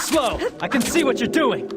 slow. I can see what you're doing.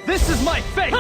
This is my fate!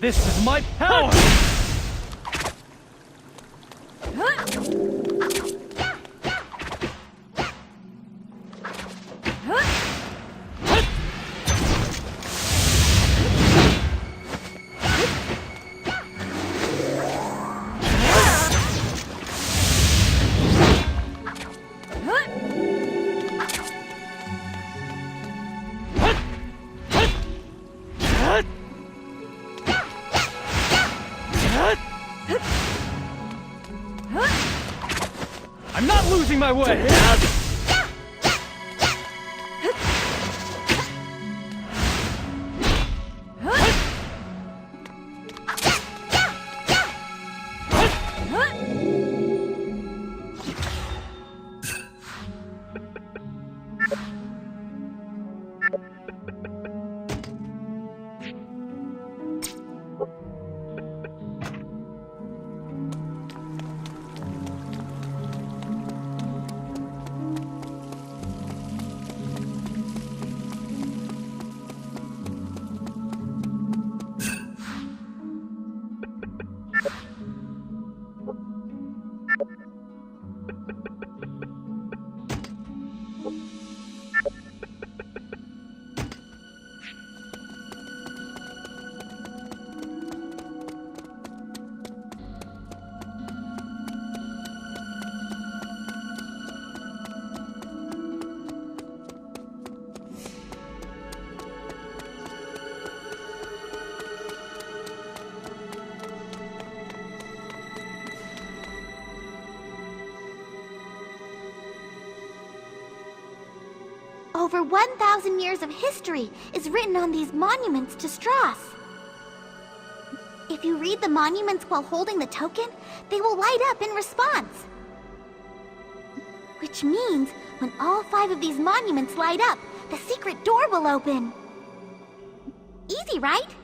This is my power! I'm not losing my way! Over 1,000 years of history is written on these monuments to Strauss. If you read the monuments while holding the token, they will light up in response. Which means, when all 5 of these monuments light up, the secret door will open. Easy, right?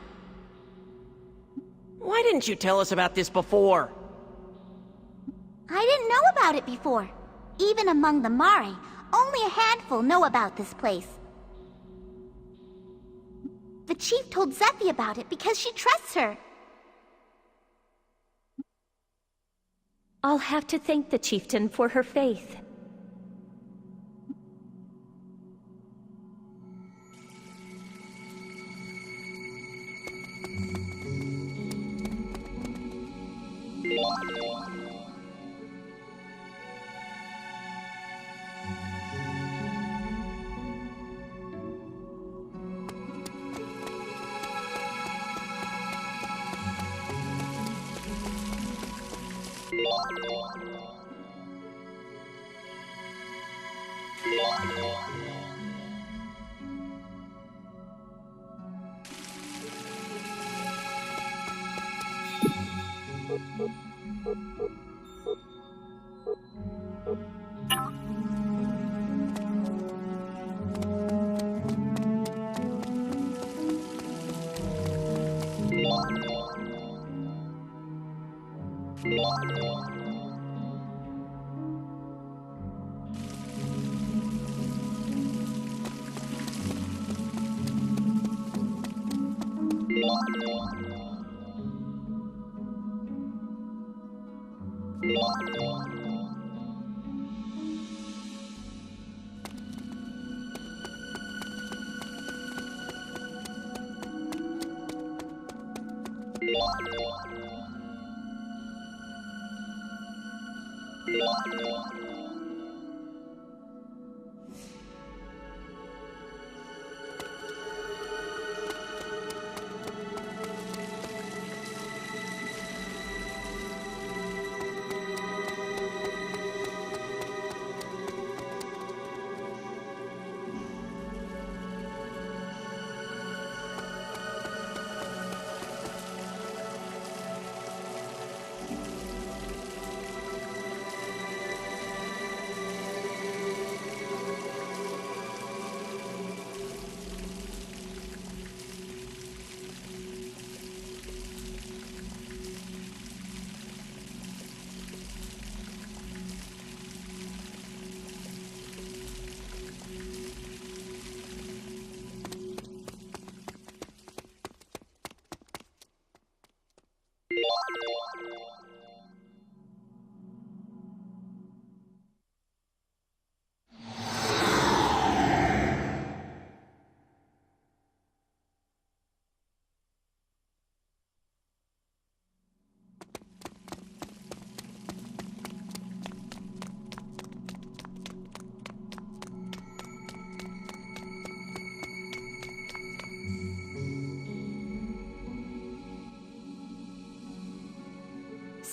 Why didn't you tell us about this before? I didn't know about it before. Even among the Mare, only a handful know about this place. The chief told Zephy about it because she trusts her. I'll have to thank the chieftain for her faith.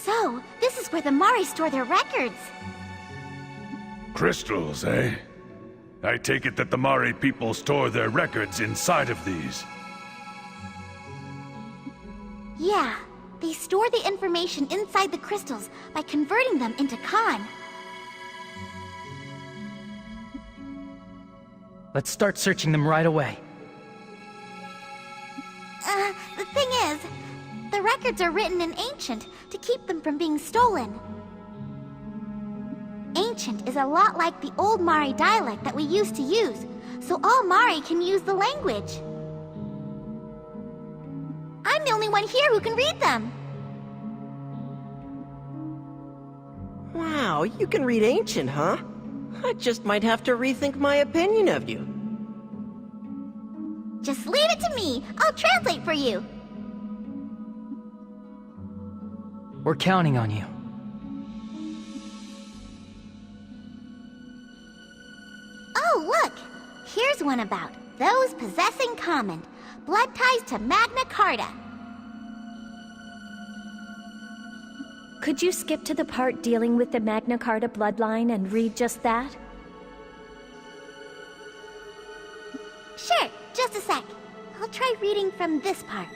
So, this is where the Mari store their records. Crystals, eh? I take it that the Mari people store their records inside of these. Yeah, they store the information inside the crystals by converting them into Khan. Let's start searching them right away. The thing is, the records are written in Ancient to keep them from being stolen. Ancient is a lot like the old Mari dialect that we used to use, so all Mari can use the language. I'm the only one here who can read them. Wow, you can read Ancient, huh? I just might have to rethink my opinion of you. Just leave it to me. I'll translate for you. We're counting on you. Oh, look! Here's one about those possessing common. Blood ties to Magna Carta. Could you skip to the part dealing with the Magna Carta bloodline and read just that? Sure, just a sec. I'll try reading from this part.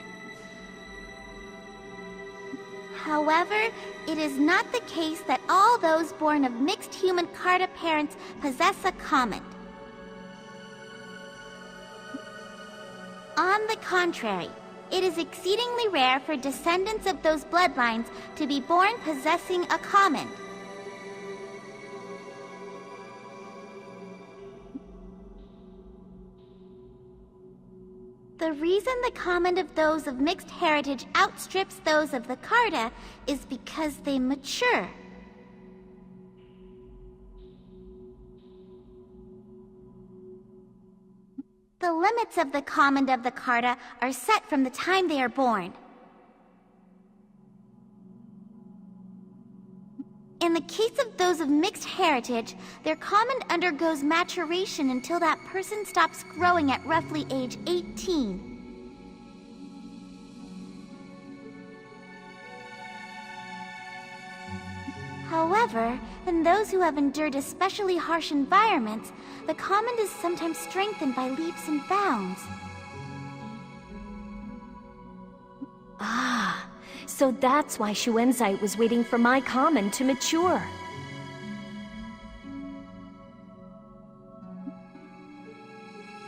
However, it is not the case that all those born of mixed human Carta parents possess a common. On the contrary, it is exceedingly rare for descendants of those bloodlines to be born possessing a common. The reason the common of those of mixed heritage outstrips those of the Carta is because they mature. The limits of the common of the Carta are set from the time they are born. In the case of those of mixed heritage, their common undergoes maturation until that person stops growing at roughly age 18. However, in those who have endured especially harsh environments, the common is sometimes strengthened by leaps and bounds. Ah, so that's why Shuenzite was waiting for my common to mature.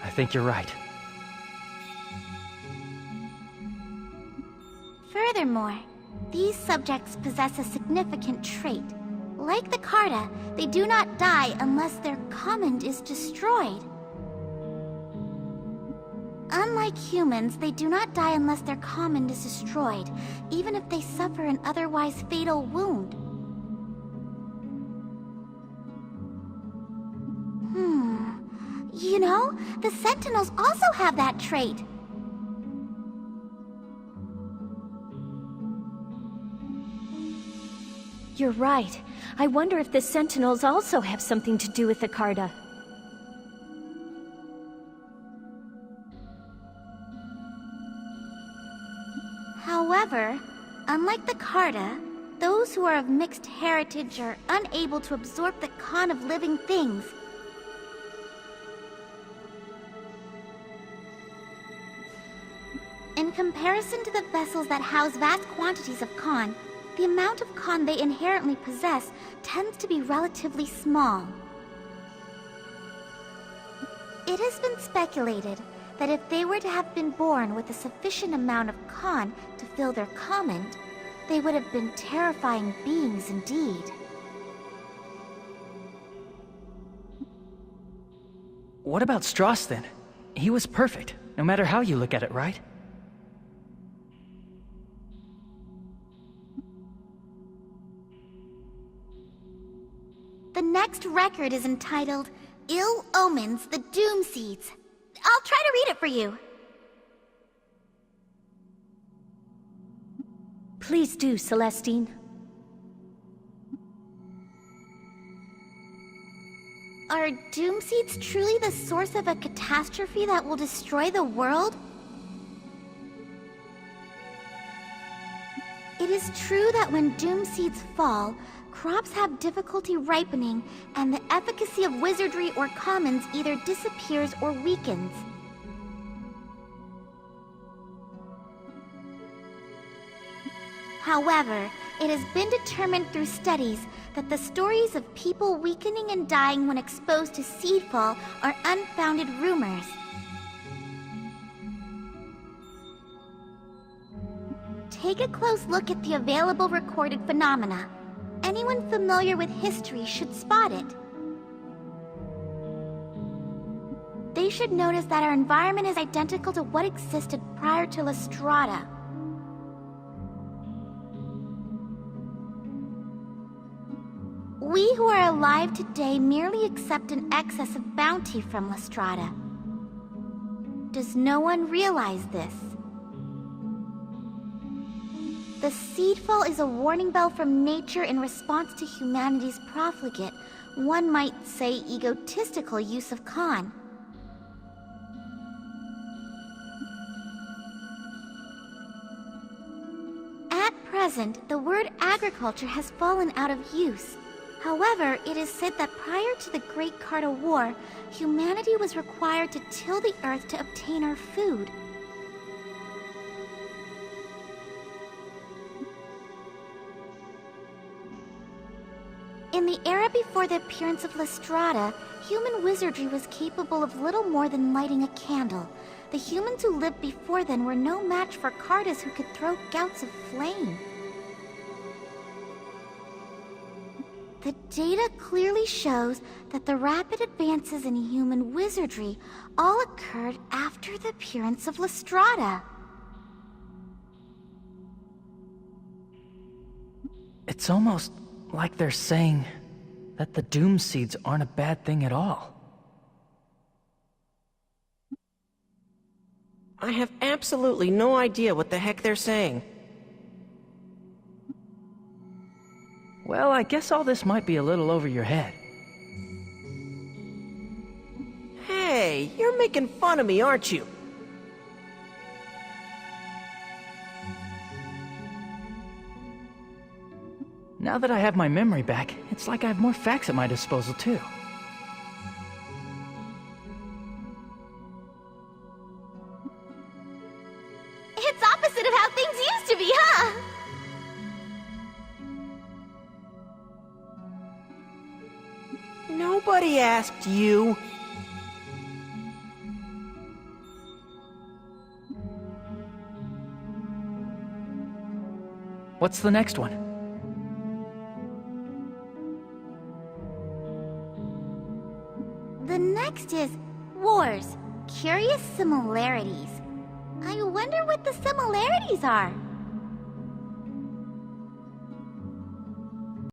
I think you're right. Furthermore, these subjects possess a significant trait. Like the Carta, they do not die unless their command is destroyed. Unlike humans, they do not die unless their command is destroyed, even if they suffer an otherwise fatal wound. You know, the Sentinels also have that trait. You're right. I wonder if the Sentinels also have something to do with the Carta. However, unlike the Carta, those who are of mixed heritage are unable to absorb the con of living things. In comparison to the vessels that house vast quantities of con, the amount of con they inherently possess tends to be relatively small. It has been speculated that if they were to have been born with a sufficient amount of con to fill their comment, they would have been terrifying beings indeed. What about Strauss then? He was perfect, no matter how you look at it, right? The next record is entitled Ill Omens, the Doom Seeds. I'll try to read it for you. Please do, Celestine. Are Doom Seeds truly the source of a catastrophe that will destroy the world? It is true that when Doom Seeds fall, crops have difficulty ripening, and the efficacy of wizardry or commons either disappears or weakens. However, it has been determined through studies that the stories of people weakening and dying when exposed to seedfall are unfounded rumors. Take a close look at the available recorded phenomena. Anyone familiar with history should spot it. They should notice that our environment is identical to what existed prior to Lestrada. We who are alive today merely accept an excess of bounty from Lestrada. Does no one realize this? The seedfall is a warning bell from nature in response to humanity's profligate, one might say egotistical use of con. At present, the word agriculture has fallen out of use. However, it is said that prior to the Great Carta War, humanity was required to till the earth to obtain our food. In the era before the appearance of Lestrada, human wizardry was capable of little more than lighting a candle. The humans who lived before then were no match for Cartas who could throw gouts of flame. The data clearly shows that the rapid advances in human wizardry all occurred after the appearance of Lestrada. It's almost like they're saying that the Doom Seeds aren't a bad thing at all. I have absolutely no idea what the heck they're saying. Well, I guess all this might be a little over your head. Hey, you're making fun of me, aren't you? Now that I have my memory back, it's like I have more facts at my disposal, too. It's opposite of how things used to be, huh? Nobody asked you. What's the next one? The next is Wars. Curious similarities. I wonder what the similarities are.